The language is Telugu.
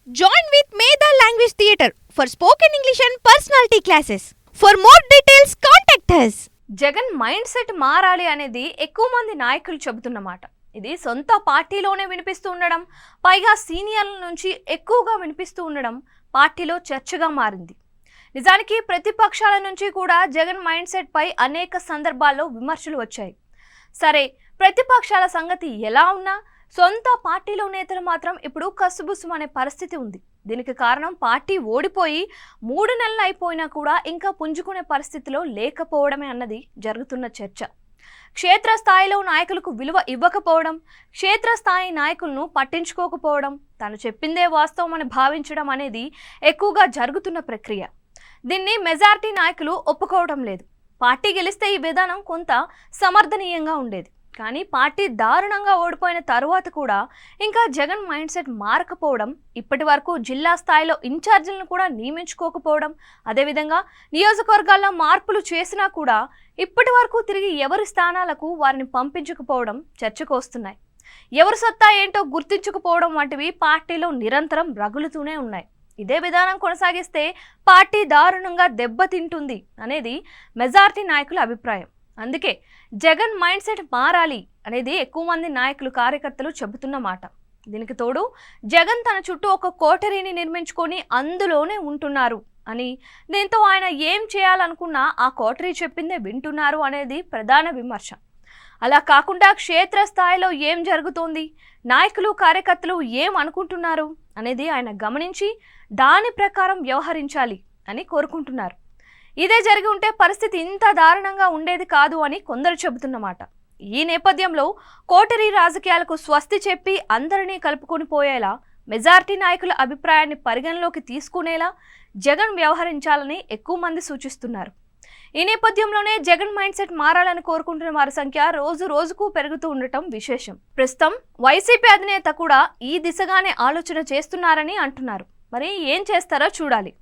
Join with Medha Language Theatre for spoken English and personality classes. For more details, contact us. Jagan mind set మారాలి అనేది ఎక్కువ మంది నాయకులు చెబుతున్నమాట. ఇది సొంత పార్టీలోనే వినిపిస్తూ ఉండడం, పైగా సీనియర్ల నుంచి ఎక్కువగా వినిపిస్తూ ఉండడం పార్టీలో చర్చగా మారింది. నిజానికి ప్రతిపక్షాల నుంచి కూడా జగన్ మైండ్ సెట్ పై అనేక సందర్భాల్లో విమర్శలు వచ్చాయి. సరే, ప్రతిపక్షాల సంగతి ఎలా ఉన్నా సొంత పార్టీలో నేతలు మాత్రం ఇప్పుడు కసుబుసుమనే పరిస్థితి ఉంది. దీనికి కారణం పార్టీ ఓడిపోయి 3 నెలలు అయిపోయినా కూడా ఇంకా పుంజుకునే పరిస్థితిలో లేకపోవడమే అన్నది జరుగుతున్న చర్చ. క్షేత్రస్థాయిలో నాయకులకు విలువ ఇవ్వకపోవడం, క్షేత్రస్థాయి నాయకులను పట్టించుకోకపోవడం, తను చెప్పిందే వాస్తవం అని భావించడం అనేది ఎక్కువగా జరుగుతున్న ప్రక్రియ. దీన్ని మెజారిటీ నాయకులు ఒప్పుకోవడం లేదు. పార్టీ గెలిస్తే ఈ విధానం కొంత సమర్థనీయంగా ఉండేది. కానీ పార్టీ దారుణంగా ఓడిపోయిన తరువాత కూడా ఇంకా జగన్ మైండ్ సెట్ మారకపోవడం, ఇప్పటి వరకు జిల్లా స్థాయిలో ఇన్ఛార్జీలను కూడా నియమించుకోకపోవడం, అదేవిధంగా నియోజకవర్గాల్లో మార్పులు చేసినా కూడా ఇప్పటి వరకు తిరిగి ఎవరి స్థానాలకు వారిని పంపించకపోవడం చర్చకు వస్తున్నాయి. ఎవరి సత్తా ఏంటో గుర్తించకపోవడం వంటివి పార్టీలో నిరంతరం రగులుతూనే ఉన్నాయి. ఇదే విధానం కొనసాగిస్తే పార్టీ దారుణంగా దెబ్బతింటుంది అనేది మెజారిటీ నాయకుల అభిప్రాయం. అందుకే జగన్ మైండ్ సెట్ మారాలి అనేది ఎక్కువ మంది నాయకులు, కార్యకర్తలు చెబుతున్న మాట. దీనికి తోడు జగన్ తన చుట్టూ ఒక కోటరీని నిర్మించుకొని అందులోనే ఉంటున్నారు అని, దీంతో ఆయన ఏం చేయాలనుకున్నా ఆ కోటరీ చెప్పిందే వింటున్నారు అనేది ప్రధాన విమర్శ. అలా కాకుండా క్షేత్రస్థాయిలో ఏం జరుగుతోంది, నాయకులు కార్యకర్తలు ఏం అనుకుంటున్నారు అనేది ఆయన గమనించి దాని ప్రకారం వ్యవహరించాలి అని కోరుకుంటున్నారు. ఇదే జరిగి ఉంటే పరిస్థితి ఇంత దారుణంగా ఉండేది కాదు అని కొందరు చెబుతున్నమాట. ఈ నేపథ్యంలో కోటరీ రాజకీయాలకు స్వస్తి చెప్పి అందరినీ కలుపుకొని పోయేలా, మెజారిటీ నాయకుల అభిప్రాయాన్ని పరిగణలోకి తీసుకునేలా జగన్ వ్యవహరించాలని ఎక్కువ మంది సూచిస్తున్నారు. ఈ నేపథ్యంలోనే జగన్ మైండ్ సెట్ మారాలని కోరుకుంటున్న వారి సంఖ్య రోజు రోజుకు పెరుగుతూ ఉండటం విశేషం. ప్రస్తుతం వైసీపీ అధినేత కూడా ఈ దిశగానే ఆలోచన చేస్తున్నారని అంటున్నారు. మరి ఏం చేస్తారో చూడాలి.